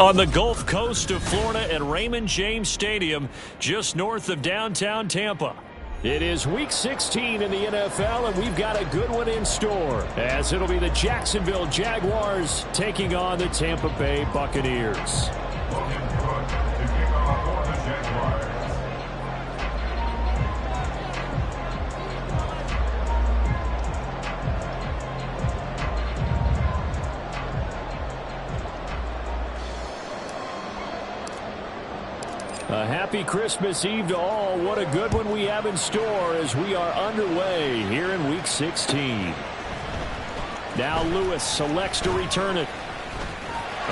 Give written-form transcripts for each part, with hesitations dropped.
On the Gulf Coast of Florida at Raymond James Stadium, just north of downtown Tampa. It is Week 16 in the NFL, and we've got a good one in store, as it'll be the Jacksonville Jaguars taking on the Tampa Bay Buccaneers. A happy Christmas Eve to all. What a good one we have in store as we are underway here in Week 16. Now Lewis selects to return it.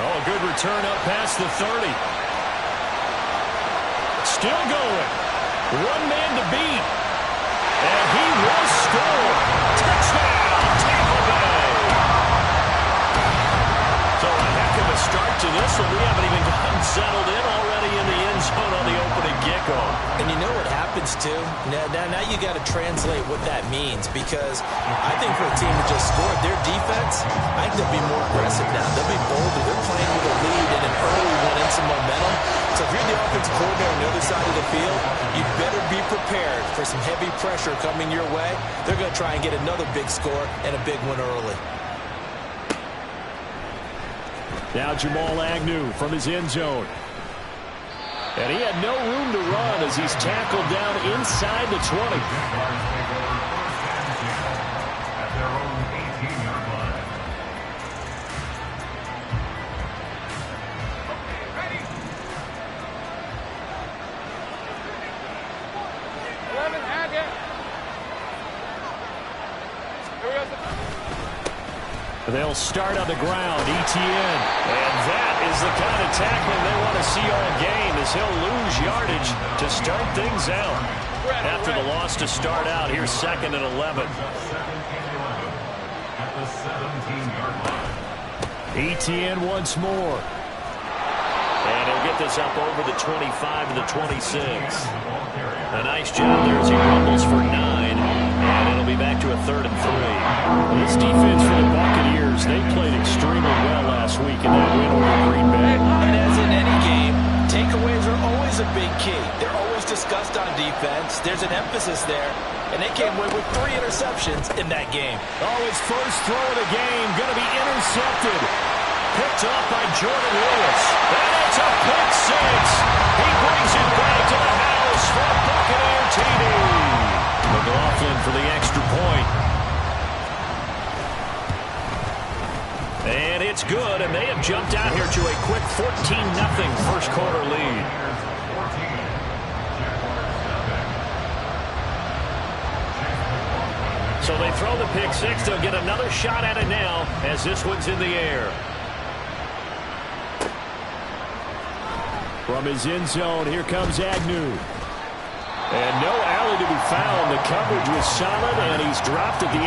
Oh, a good return up past the 30. Still going. One man to beat. And he will score. Touchdown, Tampa Bay. So a heck of a start to this one. We haven't even gotten settled in already in the end zone on the opening kickoff. And you know what happens, too? Now you got to translate what that means, because I think for a team to just score their defense, I think they'll be more aggressive now. They'll be bolder. They're playing with a lead and an early one and some momentum. So if you're the offensive coordinator on the other side of the field, you better be prepared for some heavy pressure coming your way. They're going to try and get another big score and a big one early. Now Jamal Agnew from his end zone. And he had no room to run as he's tackled down inside the 20. They'll start on the ground, Etienne. And that is the kind of tackling they want to see all game, as he'll lose yardage to start things out. After the loss to start out, here's 2nd and 11. Etienne once more. And he'll get this up over the 25 to the 26. A nice job there as he rumbles for 9. And it'll be back to a 3rd and 3. This defense for the Buccaneers, they played extremely well last week in that win over Green Bay. And as in any game, takeaways are always a big key. They're always discussed on defense. There's an emphasis there. And they came away with 3 interceptions in that game. Oh, his first throw of the game going to be intercepted. Picked up by Jordan Lewis. And it's a pick 6. He brings it back to the house for a Buccaneer TD. McLaughlin for the extra point. And it's good, and they have jumped out here to a quick 14-0 first quarter lead. So they throw the pick 6. They'll get another shot at it now as this one's in the air. From his end zone, here comes Agnew. And no alley to be found. The coverage was solid, and he's dropped at the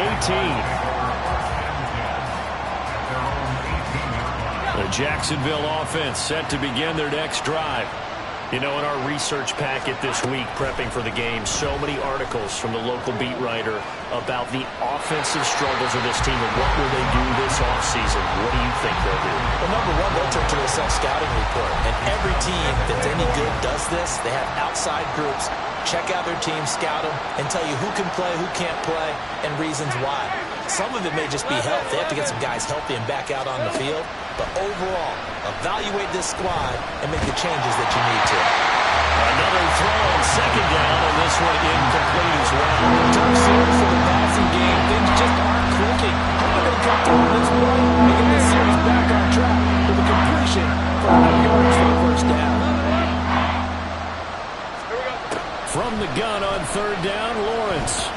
18. The Jacksonville offense set to begin their next drive. You know, in our research packet this week, prepping for the game, so many articles from the local beat writer about the offensive struggles of this team and what will they do this offseason. What do you think they'll do? Well, number one, they'll turn to a self-scouting report. And every team that's any good does this. They have outside groups. Check out their team, scout them, and tell you who can play, who can't play, and reasons why. Some of it may just be health. They have to get some guys healthy and back out on the field. But overall, evaluate this squad and make the changes that you need to. Another throw on 2nd down, and this one incomplete as well. Tough series for the passing game. Things just aren't clicking. How are they going to come through this point and get this series back on track with a completion for 100 yards for the first down? From the gun on 3rd down, Lawrence.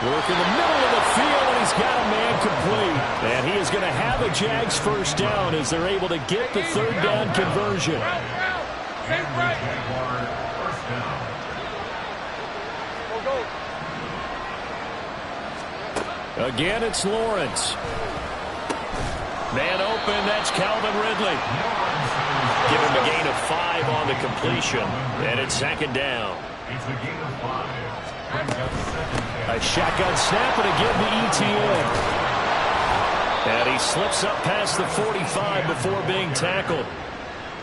Work in the middle of the field, and he's got a man complete. And he is going to have a Jags first down as they're able to get the 3rd down conversion. Again, it's Lawrence. Man open, that's Calvin Ridley. Give him a gain of 5 on the completion, and it's 2nd down. A shotgun snap, and again to Etienne. And he slips up past the 45 before being tackled.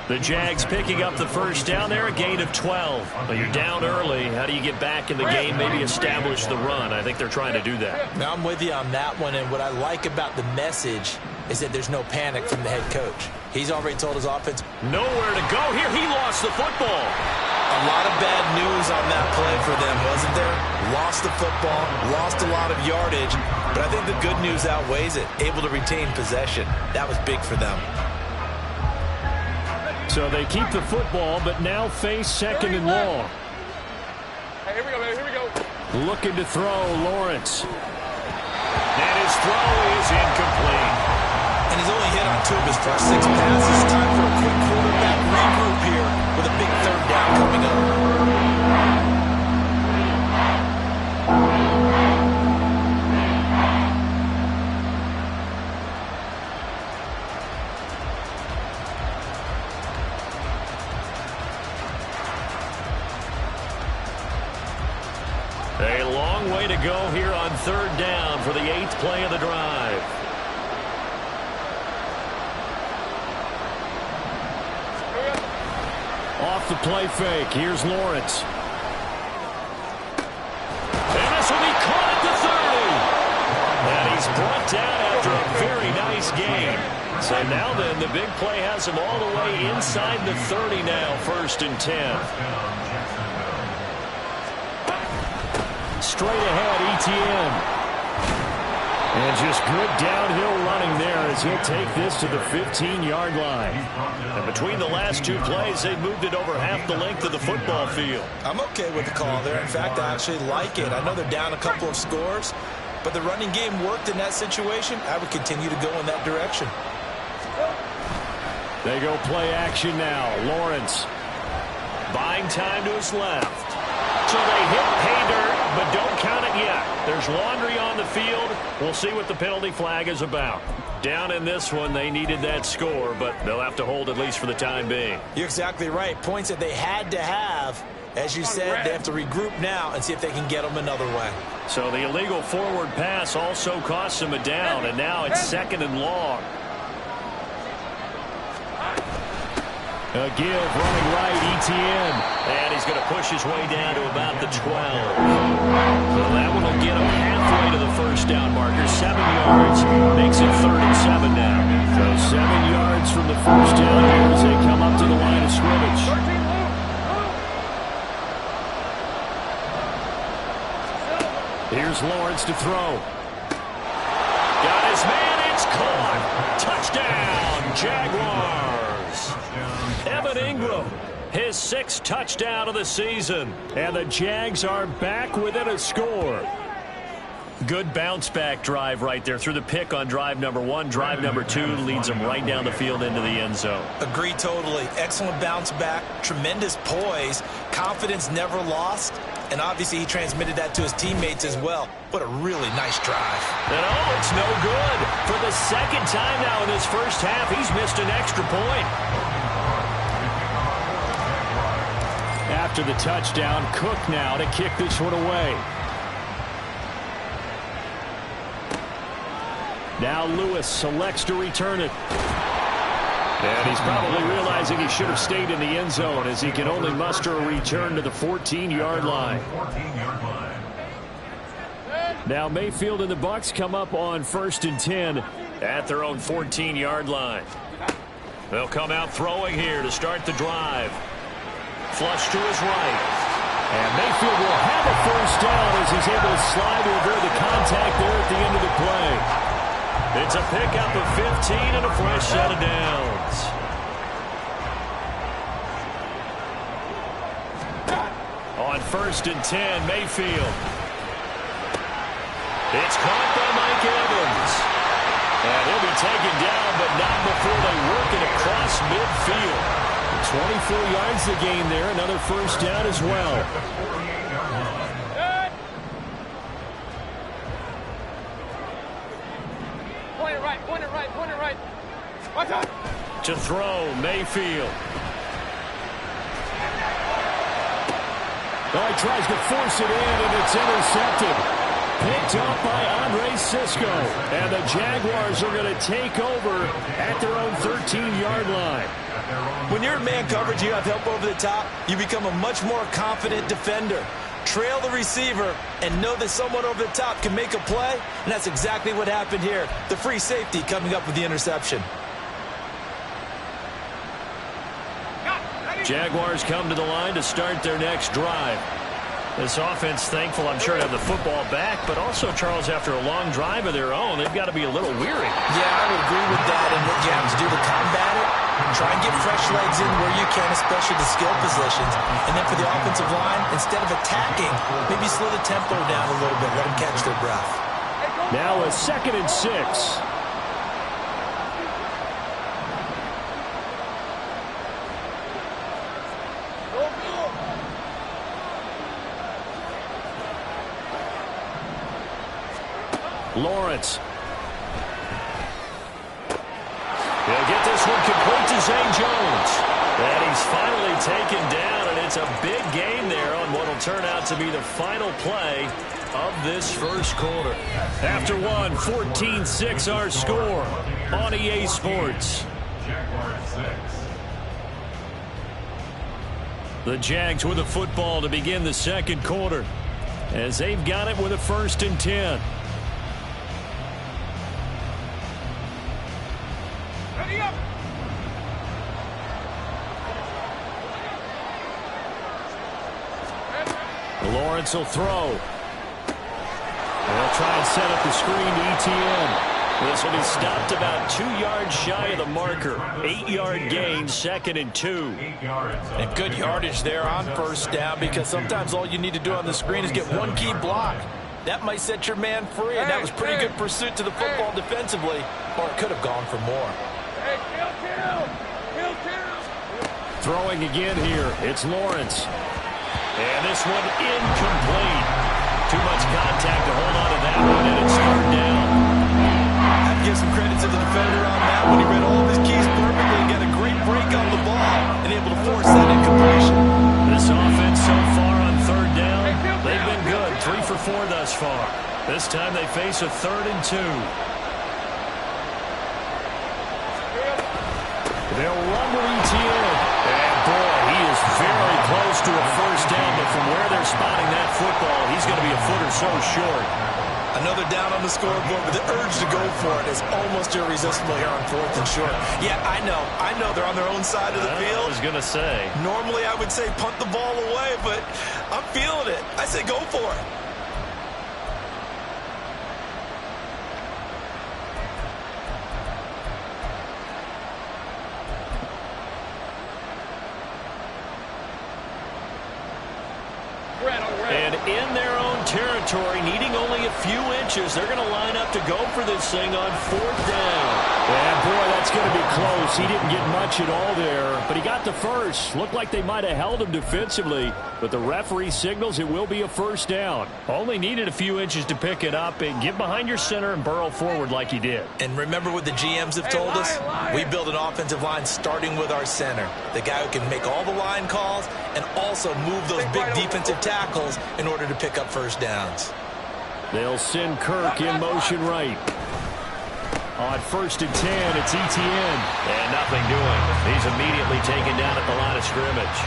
The Jags picking up the first down there, a gain of 12. But you're down early. How do you get back in the game, maybe establish the run? I think they're trying to do that. Now, I'm with you on that one, and what I like about the message is that there's no panic from the head coach. He's already told his offense nowhere to go here. He lost the football. A lot of bad news on that play for them, wasn't there? Lost the football, lost a lot of yardage, but I think the good news outweighs it. Able to retain possession. That was big for them. So they keep the football, but now face second and long. Hey, here we go, man. Here we go. Looking to throw, Lawrence. And his throw is incomplete. And he's only hit on 2 of his first 6 passes. Time for a quick quarterback regroup here with a big third down coming up. A long way to go here on third down for the 8th play of the drive. Off the play fake. Here's Lawrence. And this will be caught at the 30. And he's brought down after a very nice gain. So now then, the big play has him all the way inside the 30 now, 1st and 10. Straight ahead, ETN. And just good downhill running there as he'll take this to the 15-yard line. And between the last 2 plays, they've moved it over half the length of the football field. I'm okay with the call there. In fact, I actually like it. I know they're down a couple of scores, but the running game worked in that situation. I would continue to go in that direction. They go play action now. Lawrence buying time to his left. So they hit pay dirt, but don't count it yet. There's laundry on the field. We'll see what the penalty flag is about. Down in this one, they needed that score, but they'll have to hold at least for the time being. You're exactly right. Points that they had to have. As you said, they have to regroup now and see if they can get them another way. So the illegal forward pass also costs them a down, and now it's 2nd and long. A give, running right, ETN. And he's going to push his way down to about the 12. So that one will get him halfway to the first down marker. 7 yards makes it 3rd and 7 now. So 7 yards from the first down here as they come up to the line of scrimmage. Here's Lawrence to throw. Got his man, it's caught. Touchdown, Jaguars. Evan Ingram, his 6th touchdown of the season. And the Jags are back within a score. Good bounce-back drive right there. Through the pick on drive number 1. Drive number 2 leads them right down the field into the end zone. Agree totally. Excellent bounce back. Tremendous poise. Confidence never lost. And obviously he transmitted that to his teammates as well. What a really nice drive. And oh, it's no good. For the 2nd time now in this first half, he's missed an extra point. After the touchdown, Cook now to kick this one away. Now Lewis selects to return it. And he's probably realizing he should have stayed in the end zone as he can only muster a return to the 14-yard line. Now Mayfield and the Bucs come up on 1st and 10 at their own 14-yard line. They'll come out throwing here to start the drive. Flush to his right. And Mayfield will have a first down as he's able to slide to avoid the contact there at the end of the play. It's a pickup of 15 and a fresh set of downs. On 1st and 10, Mayfield. It's caught by Mike Evans. And he'll be taken down, but not before they work it across midfield. 24 yards to gain there. Another first down as well. Point it right, point it right, point it right. Watch out. To throw, Mayfield. Oh, he tries to force it in, and it's intercepted. picked up by Andre Cisco. And the Jaguars are going to take over at their own 13-yard line. When you're in man coverage, you have help over the top, you become a much more confident defender. Trail the receiver and know that someone over the top can make a play, and that's exactly what happened here. The free safety coming up with the interception. Jaguars come to the line to start their next drive. This offense, thankful, I'm sure, to have the football back, but also, Charles, after a long drive of their own, they've got to be a little weary. Yeah, I would agree with that, and what you have to do to combat it, try and get fresh legs in where you can, especially the skill positions. And then for the offensive line, instead of attacking, maybe slow the tempo down a little bit, let them catch their breath. Now a 2nd and 6. Lawrence. He'll get this one complete to Zay Jones. And he's finally taken down, and it's a big gain there on what will turn out to be the final play of this first quarter. After one, 14-6 our score on EA Sports. The Jags with the football to begin the second quarter, as they've got it with a 1st and 10. Lawrence will throw. They'll try and set up the screen to ETN. This will be stopped about 2 yards shy of the marker. 8-yard gain, 2nd and 2. And good yardage there on first down, because sometimes all you need to do on the screen is get one key block. That might set your man free, and that was pretty good pursuit to the football defensively, or it could have gone for more. Throwing again here, it's Lawrence. And this one incomplete. Too much contact to hold on to that one, and it's 3rd down. I have to give some credit to the defender on that one. He read all of his keys perfectly and got a great break on the ball and able to force that incompletion. This offense so far on 3rd down, they've been good. 3 for 4 thus far. This time they face a 3rd and 2. They'll run with ETN. And boy, he is very close to a first down, but from where they're spotting that football, he's going to be a foot or so short. Another down on the scoreboard, but the urge to go for it is almost irresistible here on 4th and short. Yeah, I know they're on their own side of the field. I was going to say. Normally I would say punt the ball away, but I'm feeling it. I say go for it. And in their own territory, needing only a few inches, they're going to line up to go for this thing on 4th down. And boy, that's going to be close. He didn't get much at all there, but he got the first. Looked like they might have held him defensively, but the referee signals it will be a first down. Only needed a few inches to pick it up and get behind your center and burrow forward like he did. And remember what the GMs have told us? We build an offensive line starting with our center, the guy who can make all the line calls and also move those big defensive tackles in order to pick up first downs. They'll send Kirk in motion right. On 1st and 10, it's ETN. And nothing doing. He's immediately taken down at the line of scrimmage.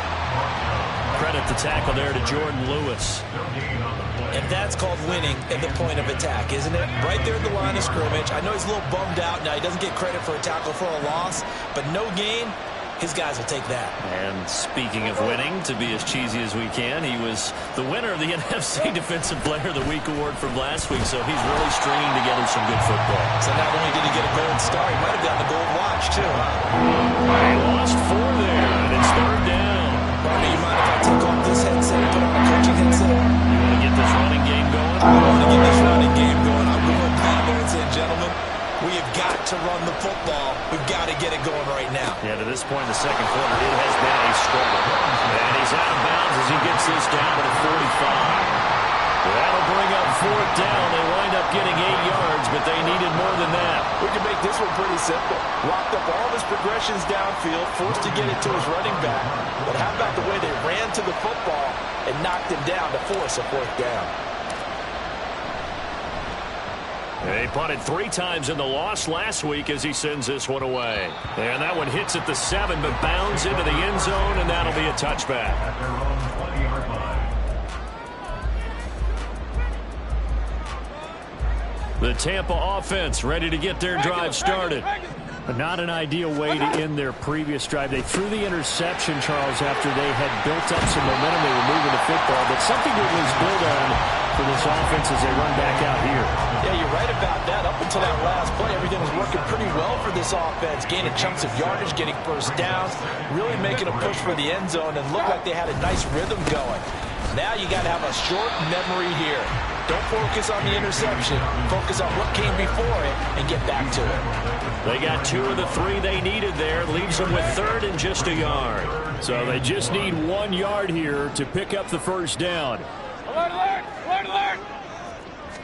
Credit the tackle there to Jordan Lewis. And that's called winning at the point of attack, isn't it? Right there at the line of scrimmage. I know he's a little bummed out now. He doesn't get credit for a tackle for a loss, but no gain. His guys will take that. And speaking of winning, to be as cheesy as we can, he was the winner of the NFC Defensive Player of the Week award from last week, so he's really stringing together some good football. So not only did he get a gold star, he might have gotten the gold watch, too, huh? He lost 4 there, and it's 3rd down. Barney, you mind if I take off this headset and put on a coaching headset? You want to get this running game going? I want to get this running game going. I'm going to be there and say, gentlemen, we have got to run the football. We've got to get it going right now. Yeah, to this point in the second quarter, it has been a struggle. And he's out of bounds as he gets this down to the 45. That'll bring up 4th down. They wind up getting 8 yards, but they needed more than that. We can make this one pretty simple. Locked up all his progressions downfield, forced to get it to his running back. But how about the way they ran to the football and knocked him down to force a 4th down? He punted 3 times in the loss last week as he sends this one away. And that one hits at the 7, but bounds into the end zone, and that'll be a touchback. The Tampa offense ready to get their drive started. But not an ideal way to end their previous drive. They threw the interception, Charles, after they had built up some momentum. They were moving the football, but something that was built on for this offense as they run back out here. Yeah, you're right about that. Up until that last play, everything was working pretty well for this offense. Gaining chunks of yardage, getting first downs, really making a push for the end zone, and looked like they had a nice rhythm going. Now you got to have a short memory here. Don't focus on the interception. Focus on what came before it and get back to it. They got 2 of the 3 they needed there. Leaves them with 3rd and just a yard. So they just need 1 yard here to pick up the first down. Alert, alert! Alert, alert!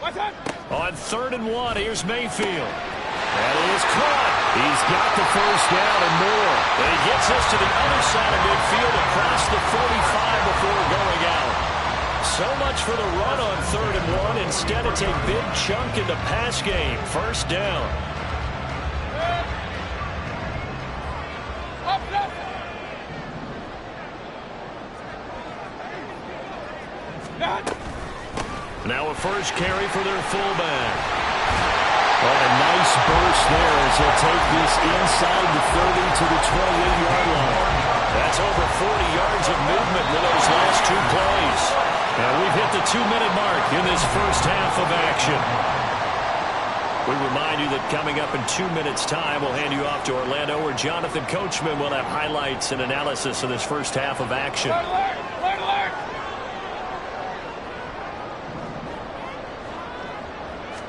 What's up? On 3rd and 1, here's Mayfield. And it is caught. He's got the first down and more. And he gets us to the other side of midfield across the 45 before going out. So much for the run on 3rd and 1. Instead, it's a big chunk in the pass game. First down. Up, up! Now a first carry for their fullback. Oh, a nice burst there as he'll take this inside the 30 to the 28-yard line. That's over 40 yards of movement with those last 2 plays. And we've hit the 2-minute mark in this first half of action. We remind you that coming up in 2 minutes' time, we'll hand you off to Orlando, where Jonathan Coachman will have highlights and analysis of this first half of action. Alert, alert! Alert, alert!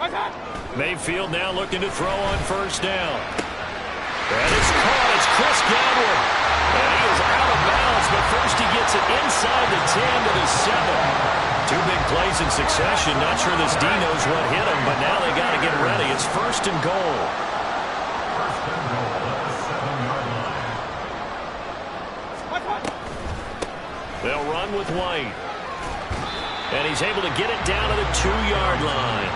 What's up? Mayfield now looking to throw on first down. That is caught. It's Chris Godwin. And he is out of bounds, but first he gets it inside the 10 to the 7. 2 big plays in succession. Not sure this D knows what hit him, but now they got to get ready. It's 1st and goal. They'll run with White. And he's able to get it down to the 2-yard line.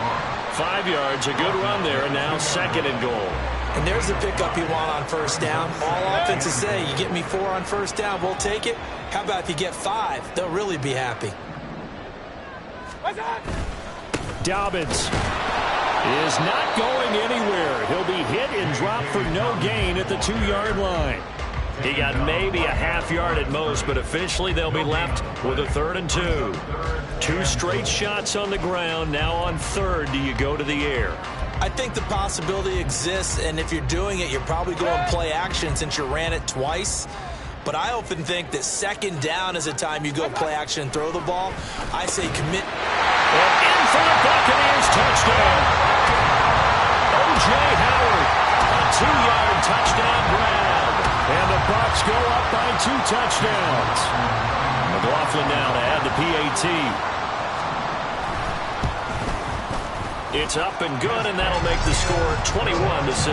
5 yards, a good run there, and now 2nd and goal. And there's the pickup you want on first down. All offenses say, you get me 4 on first down, we'll take it. How about if you get 5? They'll really be happy. What's up? Dobbins is not going anywhere. He'll be hit and dropped for no gain at the 2-yard line. He got maybe a half yard at most, but officially they'll be left with a 3rd and 2. 2 straight shots on the ground. Now on 3rd, do you go to the air? I think the possibility exists, and if you're doing it, you're probably going play action since you ran it twice. But I often think that 2nd down is a time you go play action and throw the ball. I say commit. And in for the Buccaneers touchdown. O.J. Howard, a 2-yard touchdown grab. And the Bucs go up by 2 touchdowns. McLaughlin now to add the PAT. It's up and good, and that'll make the score 21-6.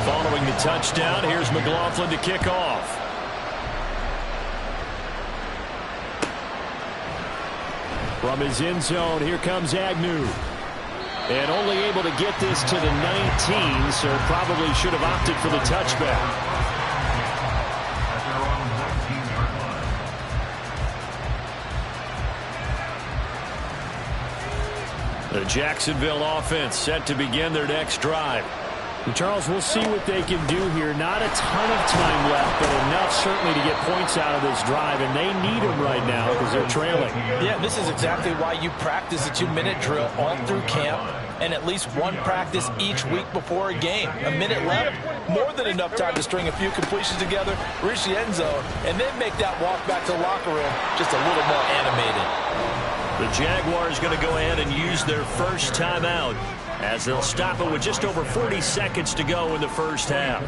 Following the touchdown, here's McLaughlin to kick off. From his end zone, here comes Agnew. And only able to get this to the 19, so probably should have opted for the touchback. The Jacksonville offense set to begin their next drive. And Charles, we'll see what they can do here. Not a ton of time left, but enough certainly to get points out of this drive, and they need them right now because they're trailing. Yeah, this is exactly why you practice a 2-minute drill all through camp and at least 1 practice each week before a game. A minute left, more than enough time to string a few completions together, reach the end zone, and then make that walk back to the locker room just a little more animated. The Jaguars going to go ahead and use their first timeout as they'll stop it with just over 40 seconds to go in the first half.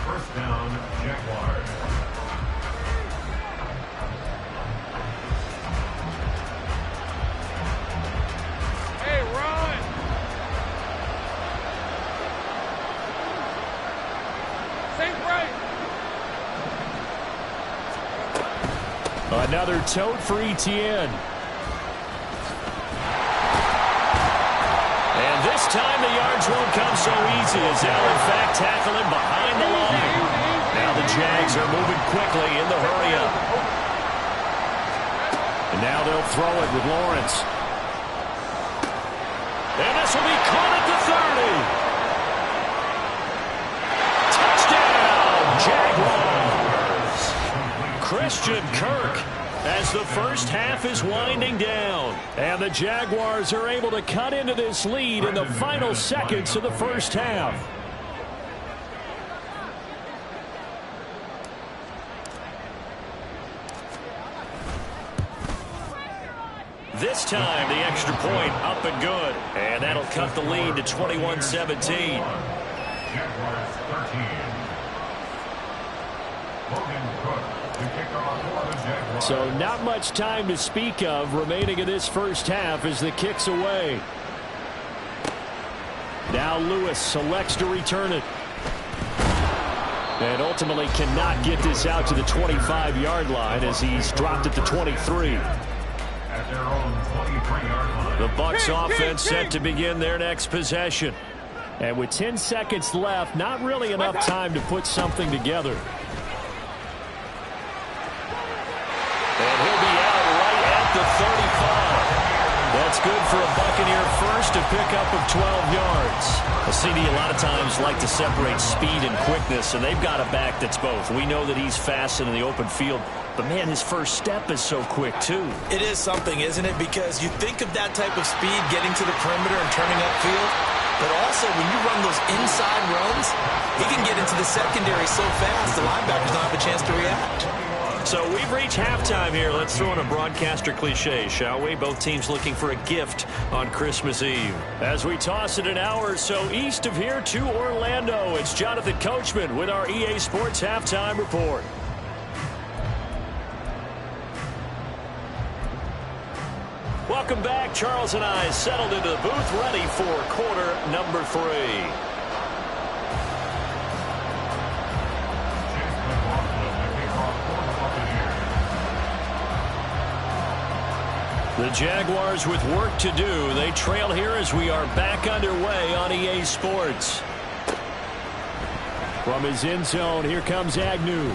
First down, Jaguars. Hey, run! Think right! Another tote for Etienne. And this time the yards won't come so easy as they'll in fact tackle him behind the line. Now the Jags are moving quickly in the hurry-up. And now they'll throw it with Lawrence. And this will be caught at the 30. Touchdown, Jaguars! Christian Kirk as the first half is winding down. And the Jaguars are able to cut into this lead in the final seconds of the first half. This time, the extra point up and good. And that'll cut the lead to 21-17. Jaguars 13. Logan Cook to kick off for the Jaguars. So not much time to speak of remaining in this first half as the kick's away. Now Lewis selects to return it. And ultimately cannot get this out to the 25-yard line as he's dropped at the 23. At their own 23-yard line. The Bucs offense set to begin their next possession. And with 10 seconds left, not really enough time to put something together. And he'll be out right at the 35. That's good for a Buccaneer first, a pickup of 12 yards. A CD a lot of times like to separate speed and quickness, and they've got a back that's both. We know that he's fast and in the open field, but man, his first step is so quick too. It is something, isn't it? Because you think of that type of speed getting to the perimeter and turning upfield, but also when you run those inside runs, he can get into the secondary so fast the linebackers don't have a chance to react. So we've reached halftime here. Let's throw in a broadcaster cliche, shall we? Both teams looking for a gift on Christmas Eve. As we toss it an hour or so east of here to Orlando, it's Jonathan Coachman with our EA Sports Halftime Report. Welcome back. Charles and I settled into the booth ready for quarter number 3. The Jaguars with work to do. They trail here as we are back underway on EA Sports. From his end zone, here comes Agnew.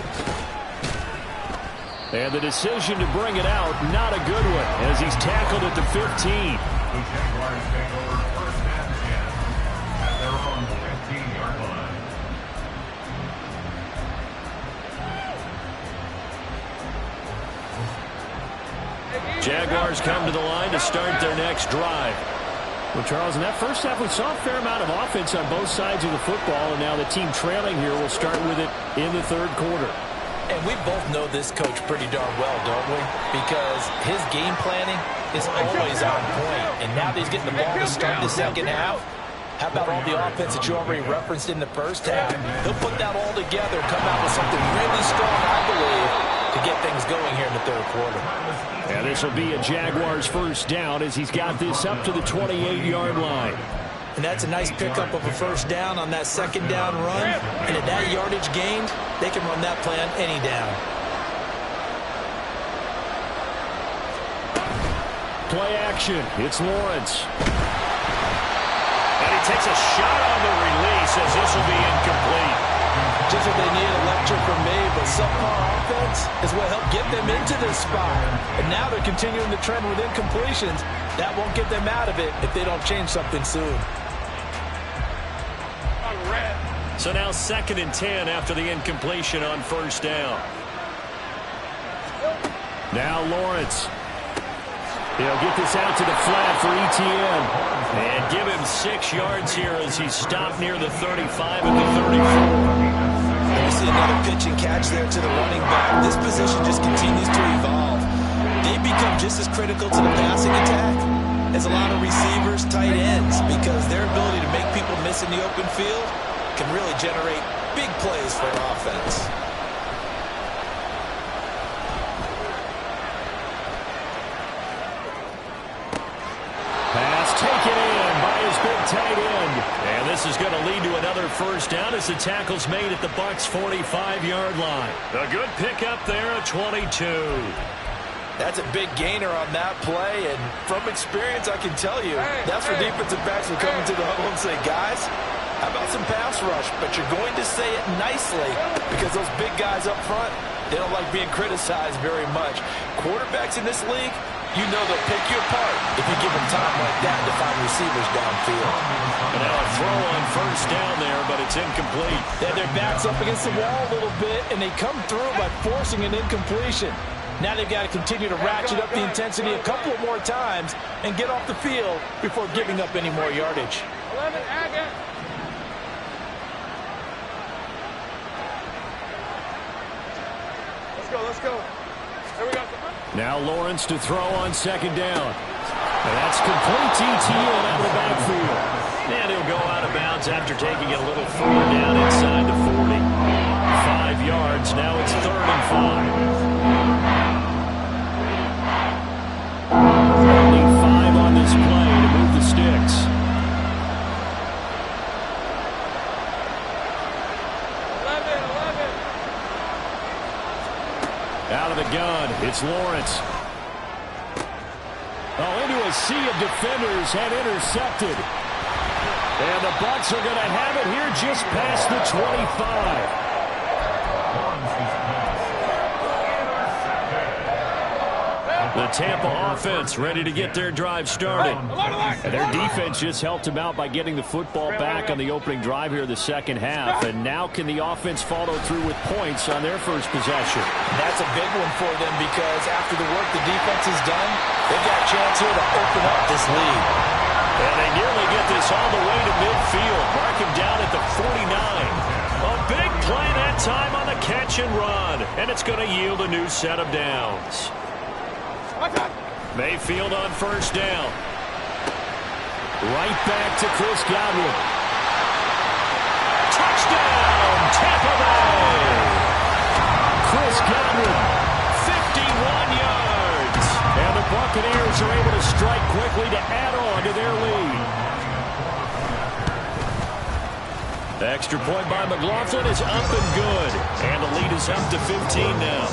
And the decision to bring it out, not a good one, as he's tackled at the 15. The Jaguars take over first and 10 at their own 15-yard line. Jaguars come to the line to start their next drive. Well, Charles, in that first half, we saw a fair amount of offense on both sides of the football, and now the team trailing here will start with it in the third quarter. And we both know this coach pretty darn well, don't we? Because his game planning is always on point. And now that he's getting the ball to start the second half, how about all the offense that you already referenced in the first half? He'll put that all together, come out with something really strong, I believe, to get things going here in the third quarter. And this will be a Jaguars first down as he's got this up to the 28-yard line. And that's a nice pickup of a first down on that second down run. And at that yardage gained, they can run that play on any down. Play action. It's Lawrence. And he takes a shot on the release as this will be incomplete. Just what they need, a lecture from me, but subpar offense is what helped get them into this spot. And now they're continuing the trend with incompletions. That won't get them out of it if they don't change something soon. So now 2nd and 10 after the incompletion on first down. Now Lawrence. He'll get this out to the flat for Etienne. And give him 6 yards here as he's stopped near the 35 and the 34. You see another pitch and catch there to the running back. This position just continues to evolve. They become just as critical to the passing attack as a lot of receivers, tight ends, because their ability to make people miss in the open field can really generate big plays for an offense. Pass taken in by his big tight end. And this is going to lead to another first down as the tackle's made at the Bucs' 45-yard line. A good pickup there at 22. That's a big gainer on that play, and from experience, I can tell you, that's where defensive backs will come into the huddle and say, guys, how about some pass rush? But you're going to say it nicely because those big guys up front, they don't like being criticized very much. Quarterbacks in this league, you know they'll pick you apart if you give them time like that to find receivers downfield. And now a throw on first down there, but it's incomplete. Then their back's up against the wall a little bit, and they come through by forcing an incompletion. Now they've got to continue to ratchet up the intensity a couple of more times and get off the field before giving up any more yardage. 11, Agate. Let's go. There we go. Now Lawrence to throw on second down. And that's complete TTN out of the backfield. And he'll go out of bounds after taking it a little further down inside the 40. 5 yards. Now it's 3rd and 5. Only 5 on this play to move the sticks. 11. Out of the gun, it's Lawrence. Oh, into a sea of defenders, and intercepted. And the Bucs are going to have it here just past the 25. The Tampa offense ready to get their drive started. And their defense just helped them out by getting the football back on the opening drive here in the second half. And now can the offense follow through with points on their first possession? That's a big one for them because after the work the defense has done, they've got a chance here to open up this lead. And they nearly get this all the way to midfield. Mark him down at the 49. A big play that time on the catch and run. And it's going to yield a new set of downs. Mayfield on first down. Right back to Chris Godwin. Touchdown, Tampa Bay! Chris Godwin. 51 yards. And the Buccaneers are able to strike quickly to add on to their lead. The extra point by McLaughlin is up and good. And the lead is up to 15 now.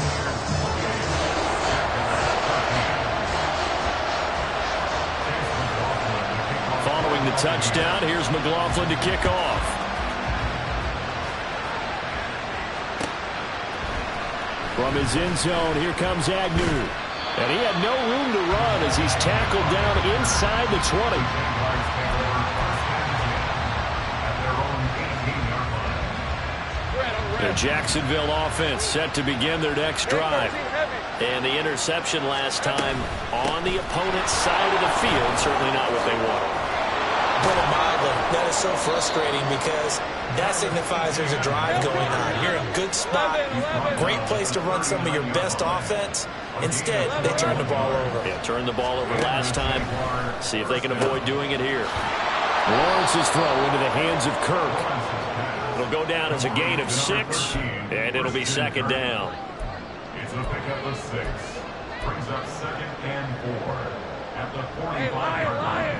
Following the touchdown, here's McLaughlin to kick off. From his end zone, here comes Agnew. And he had no room to run as he's tackled down inside the 20. The Jacksonville offense set to begin their next drive. And the interception last time on the opponent's side of the field, certainly not what they wanted. Put it mildly, that is so frustrating because that signifies there's a drive going on. You're in a good spot, great place to run some of your best offense. Instead, they turn the ball over. Yeah, turned the ball over last time. See if they can avoid doing it here. Lawrence's throw into the hands of Kirk. It'll go down as a gain of 6, and it'll be second down. It's a pickup of 6. Brings up 2nd and 4 at the 45-yard line.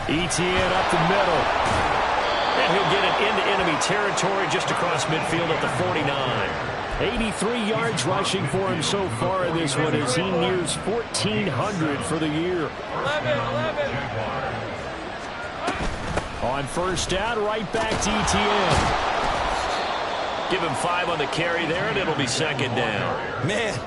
ETN up the middle. And he'll get it into enemy territory just across midfield at the 49. 83 yards rushing for him so far in this one as he nears 1,400 for the year. 11. On first down, right back to ETN. Give him 5 on the carry there, and it'll be second down. Man,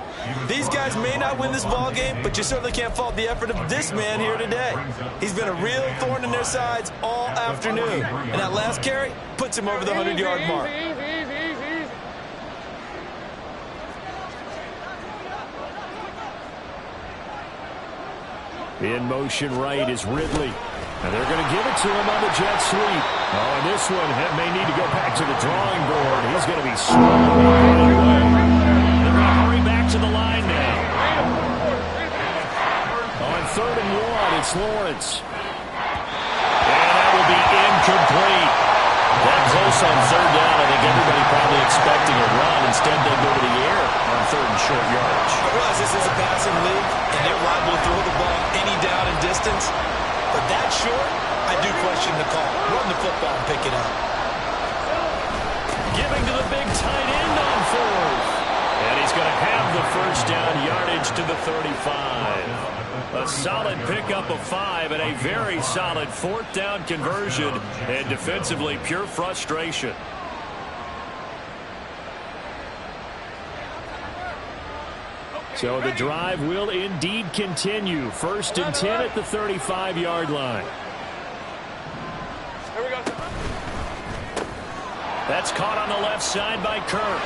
these guys may not win this ball game, but you certainly can't fault the effort of this man here today. He's been a real thorn in their sides all afternoon. And that last carry puts him over the 100-yard mark. Easy. In motion right is Ridley. And they're going to give it to him on the jet sweep. Oh, and this one may need to go back to the drawing board. He's going to be slow anyway. They're going to hurry back to the line now. On 3rd and 1, it's Lawrence. And that will be incomplete. That close on 3rd down. I think everybody probably expecting a run. Instead, they go to the air on 3rd and short yardage. I realize this is a passing league, and they're liable to throw the ball any down and distance. But that short, I do question the call. Run the football and pick it up. giving to the big tight end on fourth. And he's going to have the first down yardage to the 35. A solid pickup of 5 and a very solid fourth down conversion. And defensively, pure frustration. So the drive will indeed continue. First and 10 at the 35-yard line. Here we go. That's caught on the left side by Kirk.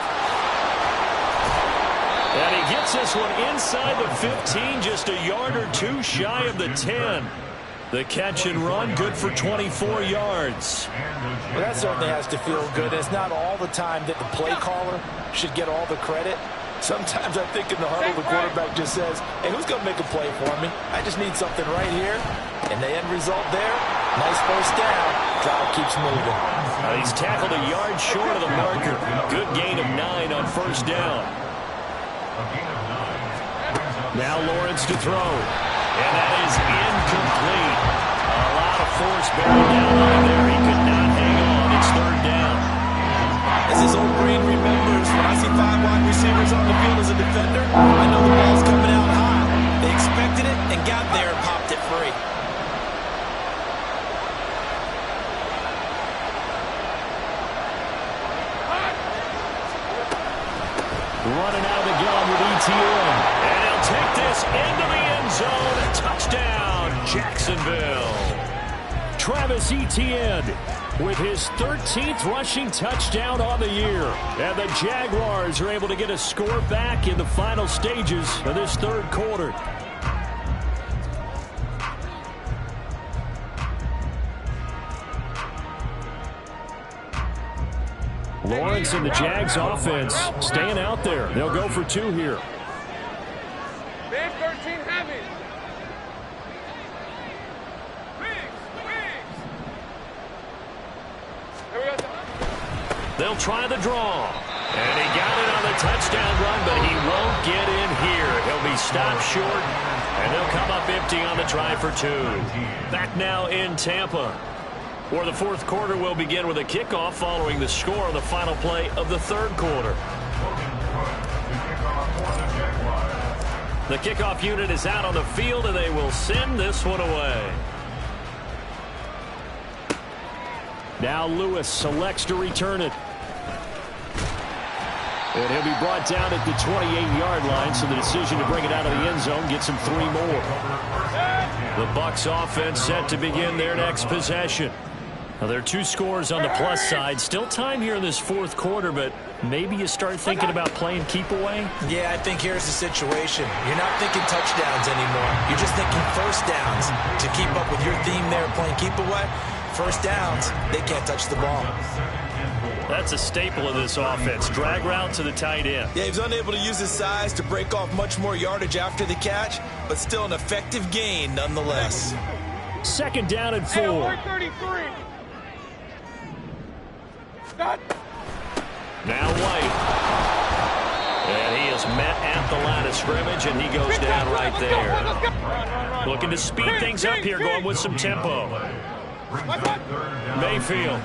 And he gets this one inside the 15, just a yard or two shy of the 10. The catch and run, good for 24 yards. Well, that certainly has to feel good. It's not all the time that the play caller should get all the credit. Sometimes I think in the huddle, the quarterback just says, hey, who's going to make a play for me? I just need something right here. And the end result there, nice first down. Drive keeps moving. He's tackled a yard short of the marker. Good gain of 9 on first down. Now Lawrence to throw. And that is incomplete. A lot of force bearing down on him there. He could not hang on. It's third down. As his old brain remembers, when I see 5 wide receivers on the field as a defender, I know the ball's coming out high. They expected it and got there and popped it free. Running out of the gun with ETN. And he'll take this into the end zone. Touchdown, Jacksonville. Travis Etienne with his 13th rushing touchdown on the year. And the Jaguars are able to get a score back in the final stages of this third quarter. Lawrence and the Jags offense staying out there. They'll go for 2 here. Big 13 heavy. Here we go. They'll try the draw. And he got it on the touchdown run, but he won't get in here. He'll be stopped short, and they'll come up empty on the try for 2. Back now in Tampa, where the fourth quarter will begin with a kickoff following the score on the final play of the third quarter. The kickoff unit is out on the field, and they will send this one away. Now Lewis selects to return it. And he'll be brought down at the 28-yard line, so the decision to bring it out of the end zone gets him 3 more. The Bucs offense set to begin their next possession. Now, there are 2 scores on the plus side. Still time here in this fourth quarter, but maybe you start thinking about playing keep away? Yeah, I think here's the situation. You're not thinking touchdowns anymore. You're just thinking first downs. To keep up with your theme there, playing keep away, first downs, they can't touch the ball. That's a staple of this offense. Drag route to the tight end. Yeah, he's unable to use his size to break off much more yardage after the catch, but still an effective gain nonetheless. Second down and 4. Hey, 33. Stop. Now White. And he is met at the line of scrimmage, and he goes down right there. Looking to speed things up here, going with some tempo. Mayfield.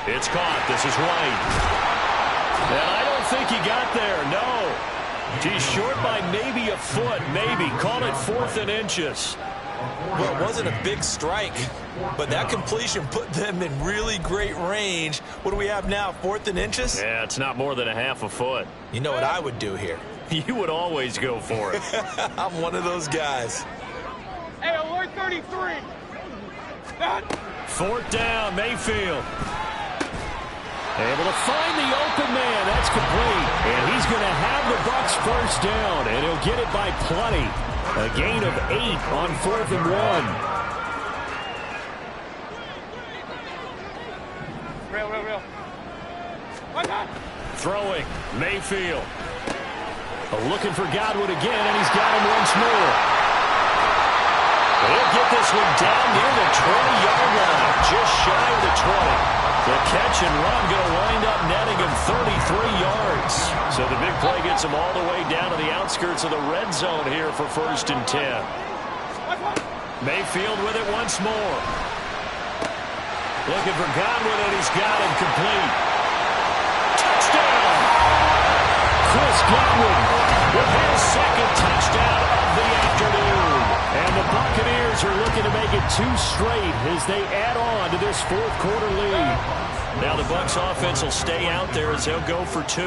It's caught. This is White. And I don't think he got there. No. He's short by maybe a foot, maybe. Call it 4th and inches. Well, it wasn't a big strike, but that completion put them in really great range. What do we have now, 4th and inches? Yeah, it's not more than a half a foot. You know what I would do here? You would always go for it. I'm one of those guys. Hey, alert 33. Stop. 4th down, Mayfield. Able to find the open man. That's complete. And he's going to have the Bucs first down, and he'll get it by plenty. A gain of 8 on 4th and 1. Real. Throwing, Mayfield. Looking for Godwin again, and he's got him once more. He'll get this one down near the 20-yard line, just shy of the 20. The catch and run going to wind up netting him 33 yards. So the big play gets him all the way down to the outskirts of the red zone here for 1st and 10. Mayfield with it once more. Looking for Godwin, and he's got him complete. Chris Godwin with his second touchdown of the afternoon. And the Buccaneers are looking to make it 2 straight as they add on to this fourth quarter lead. Now the Bucs offense will stay out there as they'll go for 2.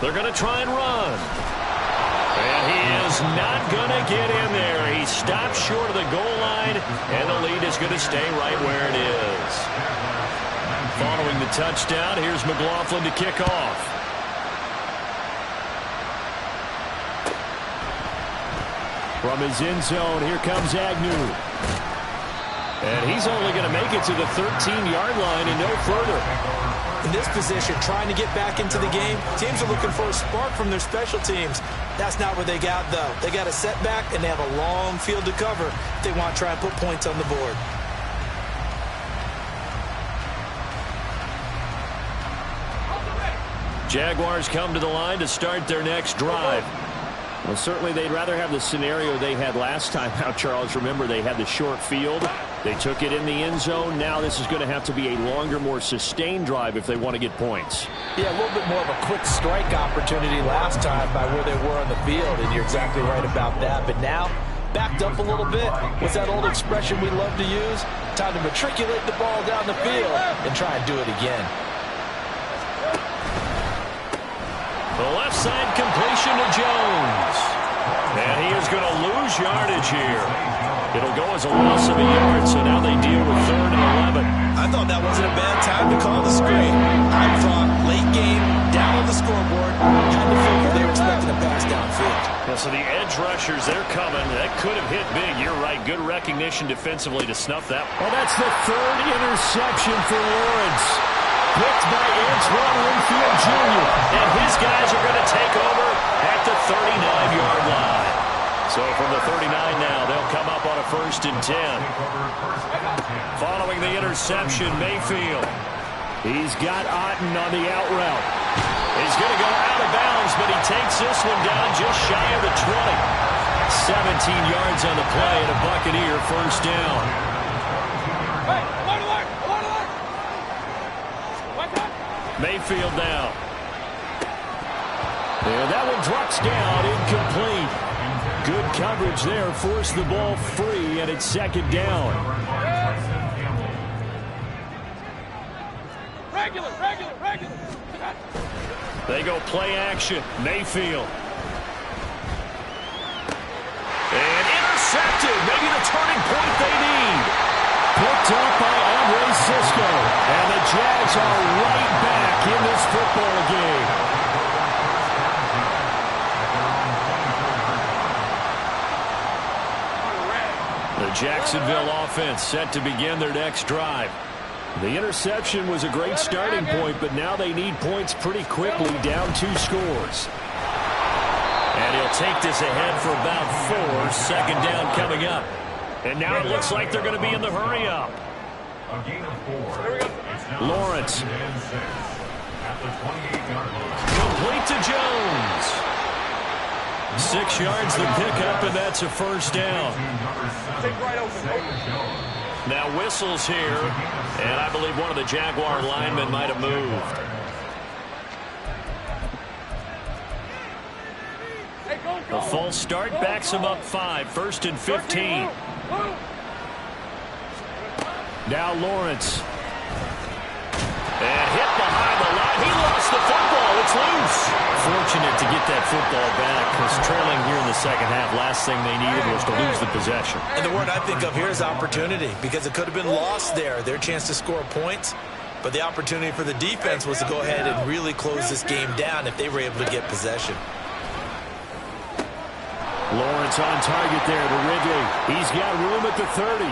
They're going to try and run. And he is not going to get in there. He stops short of the goal line, and the lead is going to stay right where it is. Following the touchdown, here's McLaughlin to kick off. From his end zone, here comes Agnew. And he's only going to make it to the 13-yard line and no further. In this position, trying to get back into the game, teams are looking for a spark from their special teams. That's not what they got, though. They got a setback, and they have a long field to cover if they want to try and put points on the board. Jaguars come to the line to start their next drive. Well, certainly they'd rather have the scenario they had last time out, Charles. Remember, they had the short field. They took it in the end zone. Now this is going to have to be a longer, more sustained drive if they want to get points. Yeah, a little bit more of a quick strike opportunity last time by where they were on the field, and you're exactly right about that. But now, backed up a little bit. What's that old expression we love to use? Time to matriculate the ball down the field and try and do it again. The left side completion to Jones. And he is going to lose yardage here. It'll go as a loss of a yard, so now they deal with 3rd and 11. I thought that wasn't a bad time to call the screen. I thought late game, down on the scoreboard, had to figure they were expecting a pass downfield. Yeah, so the edge rushers, they're coming. That could have hit big. You're right. Good recognition defensively to snuff that. Well, that's the 3rd interception for Lawrence. Picked by Antoine Winfield Jr. And his guys are going to take over at the 39-yard line. So from the 39 now, they'll come up on a 1st and 10. Following the interception, Mayfield. He's got Otten on the out route. He's going to go out of bounds, but he takes this one down just shy of the 20. 17 yards on the play and a Buccaneer 1st down. Mayfield now. And that one drops down, incomplete. Good coverage there, forced the ball free, and it's 2nd down. Regular. They go play action. Mayfield. And intercepted. Maybe the turning point they need. Picked up by Andre Cisco. And the Jags are right back in this football game. The Jacksonville offense set to begin their next drive. The interception was a great starting point, but now they need points pretty quickly, down 2 scores. And he'll take this ahead for about 4. 2nd down coming up. And now it looks like they're going to be in the hurry up. A gain of 4. Lawrence. At the 28-yard line. Complete to Jones. 6 yards the pickup, and that's a 1st down. Now whistles here, and I believe one of the Jaguar linemen might have moved. A false start backs him up 5. 1st and 15. Now Lawrence. And hit behind the line. He lost the football. It's loose. Fortunate to get that football back, because trailing here in the 2nd half, last thing they needed was to lose the possession. And the word I think of here is opportunity, because it could have been lost there. Their chance to score points, but the opportunity for the defense was to go ahead and really close this game down if they were able to get possession. Lawrence on target there to Ridley. He's got room at the 30.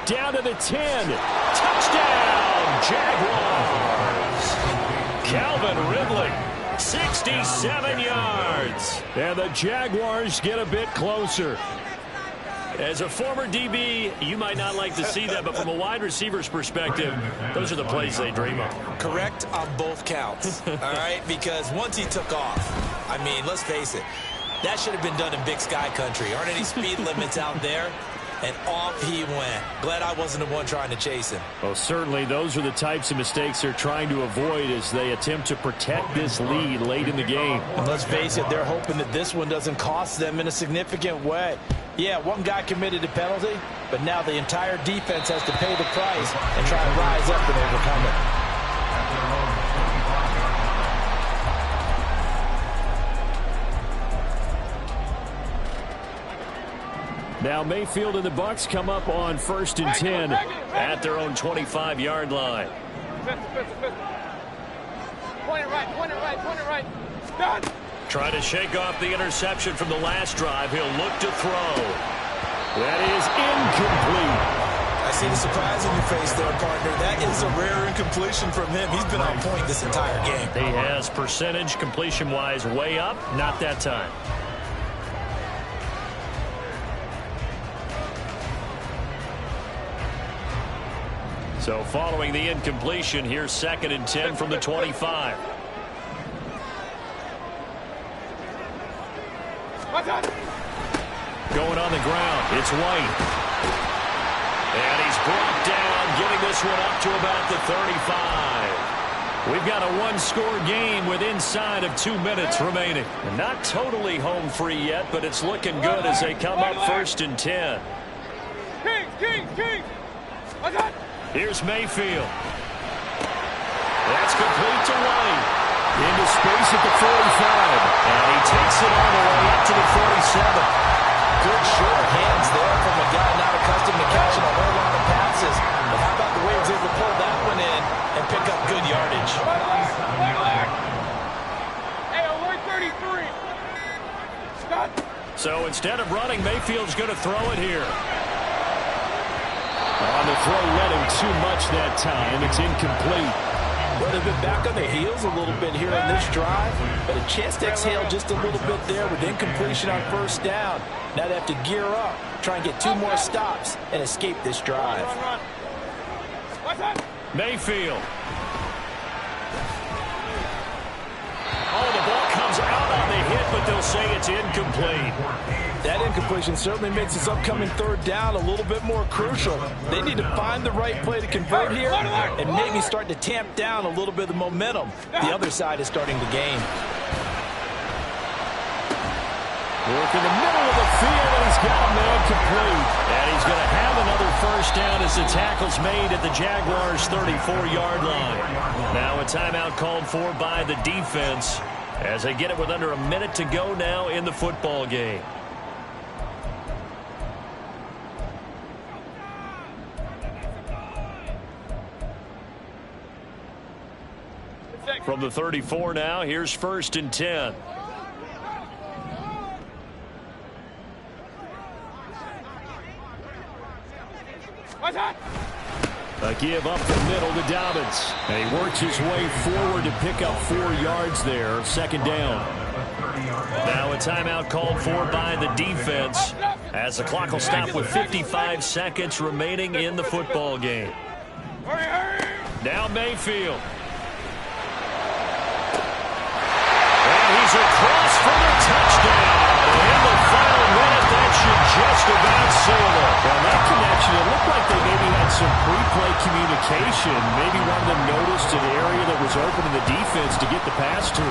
Down to the 10. Touchdown, Jaguars. Calvin Ridley, 67 yards. And the Jaguars get a bit closer. As a former DB, you might not like to see that, but from a wide receiver's perspective, those are the plays they dream of. Correct on both counts, all right? Because once he took off, I mean, let's face it, that should have been done in Big Sky country. Aren't any speed limits out there? and off he went. Glad I wasn't the one trying to chase him. Well, certainly those are the types of mistakes they're trying to avoid as they attempt to protect this lead late in the game. And let's face it, they're hoping that this one doesn't cost them in a significant way. Yeah, one guy committed a penalty, but now the entire defense has to pay the price and try and rise up and overcome it. Now Mayfield and the Bucs come up on 1st and 10 at their own 25-yard line. Point it right, point it right, point it right. Done. Trying to shake off the interception from the last drive. He'll look to throw. That is incomplete. I see the surprise in your face there, partner. That is a rare incompletion from him. He's been on point this entire game. He has percentage completion-wise way up. Not that time. So following the incompletion, here's 2nd and 10 from the 25. Going on the ground, it's White. And he's brought down, getting this one up to about the 35. We've got a one-score game with inside of 2 minutes remaining. And not totally home free yet, but it's looking good as they come up 1st and 10. King. Here's Mayfield. That's complete to White. Into space at the 45. And he takes it all the way up to the 47. Good short hands there from a guy not accustomed to catching a whole lot of passes. But how about the way he was able to pull that one in and pick up good yardage? Hey, alert 33. Stop. So instead of running, Mayfield's going to throw it here. On the throw, led him too much that time. It's incomplete. Well, they've been back on their heels a little bit here in this drive, but a chance to exhale just a little bit there with incompletion on 1st down. Now they have to gear up, try and get 2 more stops, and escape this drive. Mayfield. Oh, the ball comes out on the hit, but they'll say it's incomplete. That incompletion certainly makes this upcoming 3rd down a little bit more crucial. They need to find the right play to convert here and maybe start to tamp down a little bit of the momentum the other side is starting to gain. Work in the middle of the field, and he's got a man complete. And he's going to have another 1st down as the tackle's made at the Jaguars' 34-yard line. Now a timeout called for by the defense as they get it with under a minute to go now in the football game. From the 34 now, here's 1st and 10. A give up the middle to Dobbins. And he works his way forward to pick up 4 yards there. 2nd down. Now a timeout called for by the defense as the clock will stop with 55 seconds remaining in the football game. Now Mayfield. And he's across for the touchdown. In the final minute, that should just about seal it. Well, that connection, it looked like they maybe had some pre-play communication. Maybe one of them noticed an area that was open in the defense to get the pass to.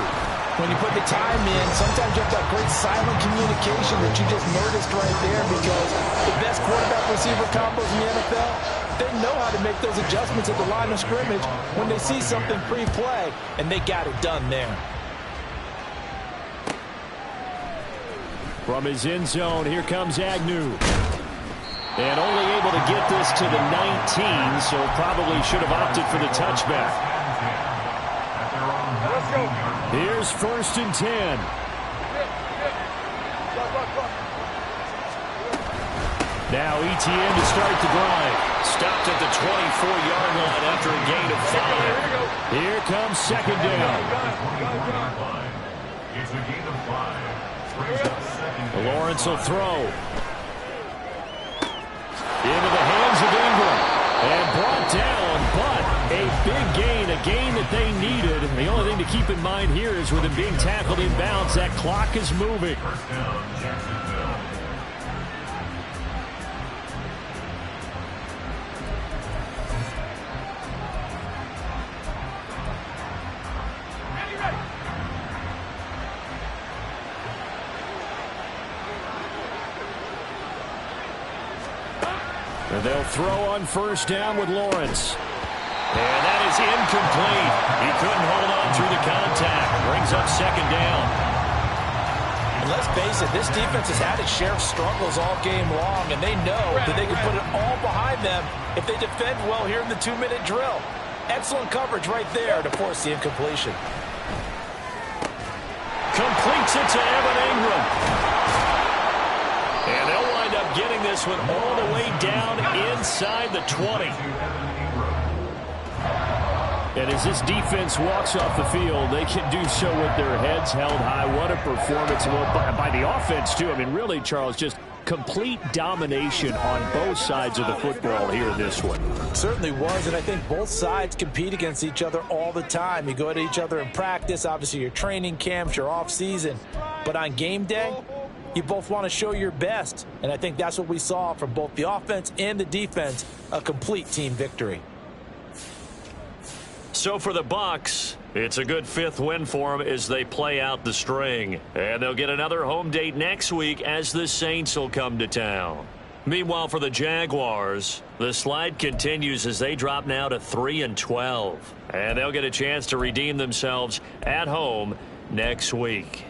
When you put the time in, sometimes you have that great silent communication that you just noticed right there, because the best quarterback-receiver combos in the NFL, they know how to make those adjustments at the line of scrimmage when they see something pre-play, and they got it done there. From his end zone, here comes Agnew. And only able to get this to the 19, so probably should have opted for the touchback. Here's 1st and 10. Now ETN to start the drive. Stopped at the 24-yard line after a gain of 5. Here comes 2nd down. It's a gain of 5. Lawrence will throw. Into the hands of Ingram. And brought down, but a big gain, a gain that they needed. The only thing to keep in mind here is with him being tackled inbounds, that clock is moving. And they'll throw on first down with Lawrence. And that is incomplete. He couldn't hold on through the contact. Brings up second down. And let's face it, this defense has had its share of struggles all game long, and they know that they can put it all behind them if they defend well here in the 2-minute drill. Excellent coverage right there to force the incompletion. Completes it to Evan Ingram. And they'll wind up getting this one all the way down inside the 20. And as this defense walks off the field, they can do so with their heads held high. What a performance by the offense, too. I mean, really, Charles, just complete domination on both sides of the football here in this one. Certainly was, and I think both sides compete against each other all the time. You go at each other in practice, obviously your training camps, your off-season. But on game day, you both want to show your best. And I think that's what we saw from both the offense and the defense, a complete team victory. So for the Bucs, it's a good 5th win for them as they play out the string. And they'll get another home date next week as the Saints will come to town. Meanwhile, for the Jaguars, the slide continues as they drop now to 3-12. And they'll get a chance to redeem themselves at home next week.